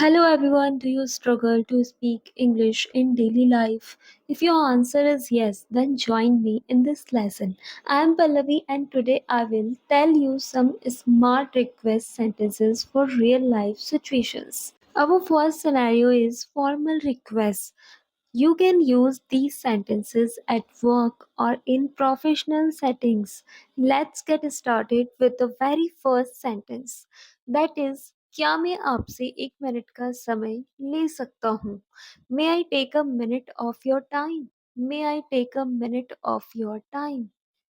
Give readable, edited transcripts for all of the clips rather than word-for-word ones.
Hello everyone, do you struggle to speak English in daily life? If your answer is yes, then join me in this lesson. I am Pallavi and today I will tell you some smart request sentences for real life situations. Our first scenario is formal request. You can use these sentences at work or in professional settings. Let's get started with the very first sentence. That is, क्या मैं आपसे 1 minute का समय ले सकता हूँ? May I take a minute of your time? May I take a minute of your time?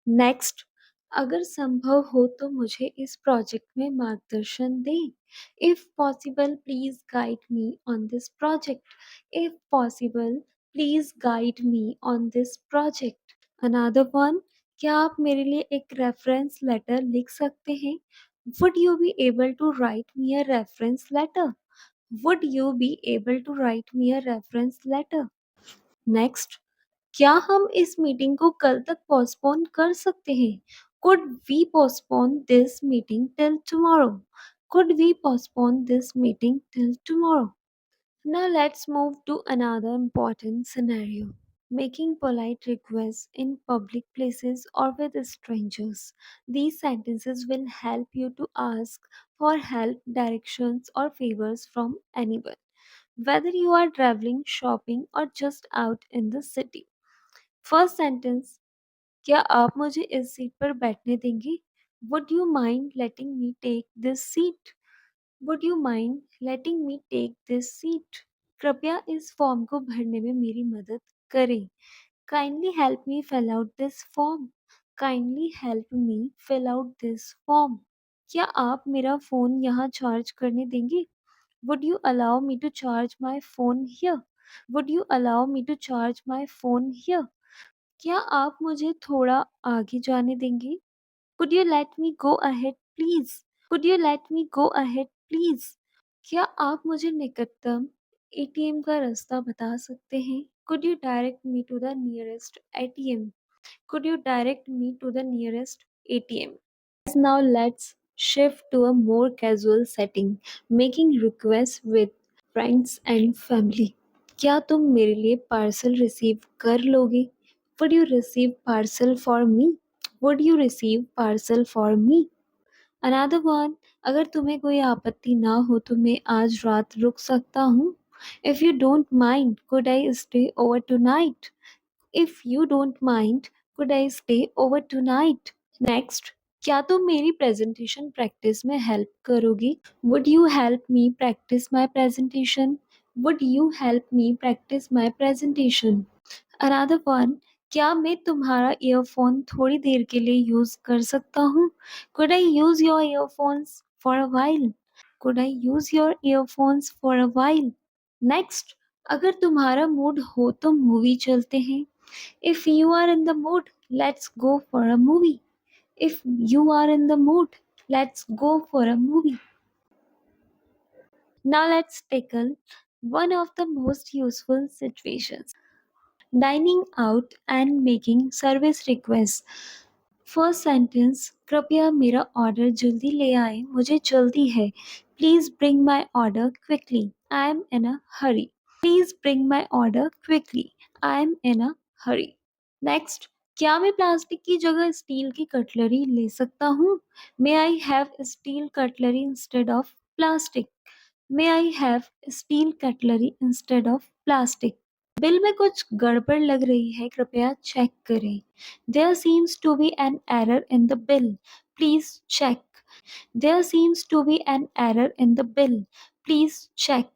Next, अगर संभव हो तो मुझे इस प्रोजेक्ट में मार्गदर्शन दें. If possible please guide me on this project. If possible please guide me on this project. Another one, क्या आप मेरे लिए एक रेफरेंस लेटर लिख सकते हैं? Would you be able to write me a reference letter? Would you be able to write me a reference letter? Next, क्या हम इस मीटिंग को कल तक पोस्टपोन कर सकते हैं? Could we postpone this meeting till tomorrow? Could we postpone this meeting till tomorrow? Now let's move to another important scenario. Making polite requests in public places or with strangers. These sentences will help you to ask for help, directions, or favors from anyone, whether you are traveling, shopping, or just out in the city. First sentence, क्या आप मुझे इस seat पर बैठने देंगे? Would you mind letting me take this seat? Would you mind letting me take this seat? कृपया इस form को भरने में मेरी मदद करें. Kindly help me fill out this form. Kindly help me fill out this form. क्या आप मेरा फोन यहाँ चार्ज करने देंगे? Would you allow me to charge my phone here? Would you allow me to charge my phone here? क्या आप मुझे थोड़ा आगे जाने देंगे? Could you let me go ahead please? Could you let me go ahead please? क्या आप मुझे निकटतम एटीएम का रास्ता बता सकते हैं? Could you direct me to the nearest ATM? Could you direct me to the nearest ATM? Now let's shift to a more casual setting, making requests with friends and family. क्या तुम मेरे लिए parcel receive कर लोगे? Would you receive parcel for me? Would you receive parcel for me? Another one, अगर तुम्हें कोई आपत्ति ना हो तो मैं आज रात रुक सकता हूँ. If you don't mind, could I stay over tonight? If you don't mind, could I stay over tonight? Next, क्या तुम मेरी प्रेजेंटेशन प्रैक्टिस में हेल्प करोगी? Would you help me practice my presentation? Would you help me practice my presentation? Another one, क्या मैं तुम्हारा earphone थोड़ी देर के लिए यूज कर सकता हूँ? Could I use your earphones for a while? Could I use your earphones for a while? Next, अगर तुम्हारा मूड हो तो मूवी चलते हैं. If you are in the mood, let's go for a movie. If you are in the mood, let's go for a movie. Now let's tackle one of the most useful situations, dining out and making service requests. First sentence, कृपया मेरा order जल्दी ले आए, मुझे जल्दी है. Please bring my order quickly, I am in a Hari. Please bring my order quickly, I am in a Hari. Next, क्या मैं प्लास्टिक की जगह स्टील की कटलरी ले सकता हूँ? May I have steel cutlery instead of plastic? May I have steel cutlery instead of plastic? Bill में कुछ गड़बड़ लग रही है, कृपया चेक करें. There seems to be an error in the bill. Please check. There seems to be an error in the bill. Please check.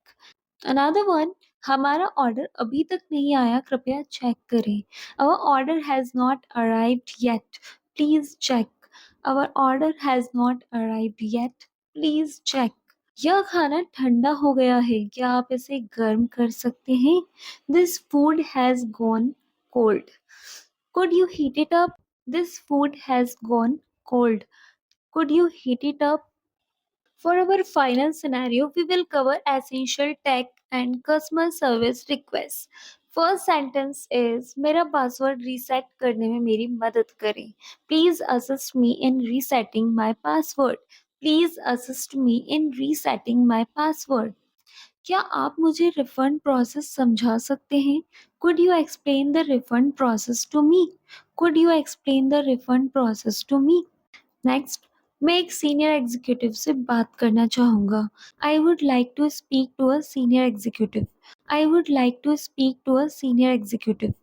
Another one, हमारा order अभी तक नहीं आया, कृपया चेक करें. Our order has not arrived yet. Please check. Our order has not arrived yet. Please check. यह खाना ठंडा हो गया है, क्या आप इसे गर्म कर सकते हैं? This food has gone cold. Could you heat it up? This food has gone cold. Could you heat it up? For our final scenario, we will cover essential tech and customer service requests. First sentence is, मेरा password reset करने में मेरी मदद करें. Please assist me in resetting my password. Please assist me in resetting my password. क्या आप मुझे refund process समझा सकते हैं? Could you explain the refund process to me? Could you explain the refund process to me? Next, मैं एक senior executive से बात करना चाहूँगा। I would like to speak to a senior executive. I would like to speak to a senior executive.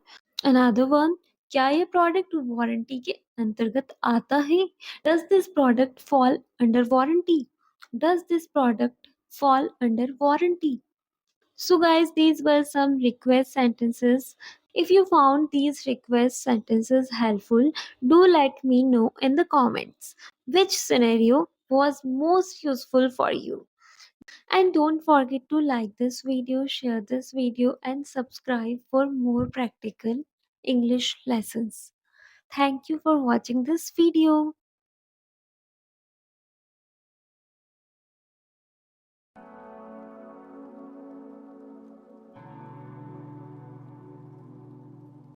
Another one, क्या ये product warranty के अंतर्गत आता है? Does this product fall under warranty? Does this product fall under warranty? So, guys, these were some request sentences. If you found these request sentences helpful, do let me know in the comments which scenario was most useful for you. And don't forget to like this video, share this video, and subscribe for more practical English lessons. Thank you for watching this video.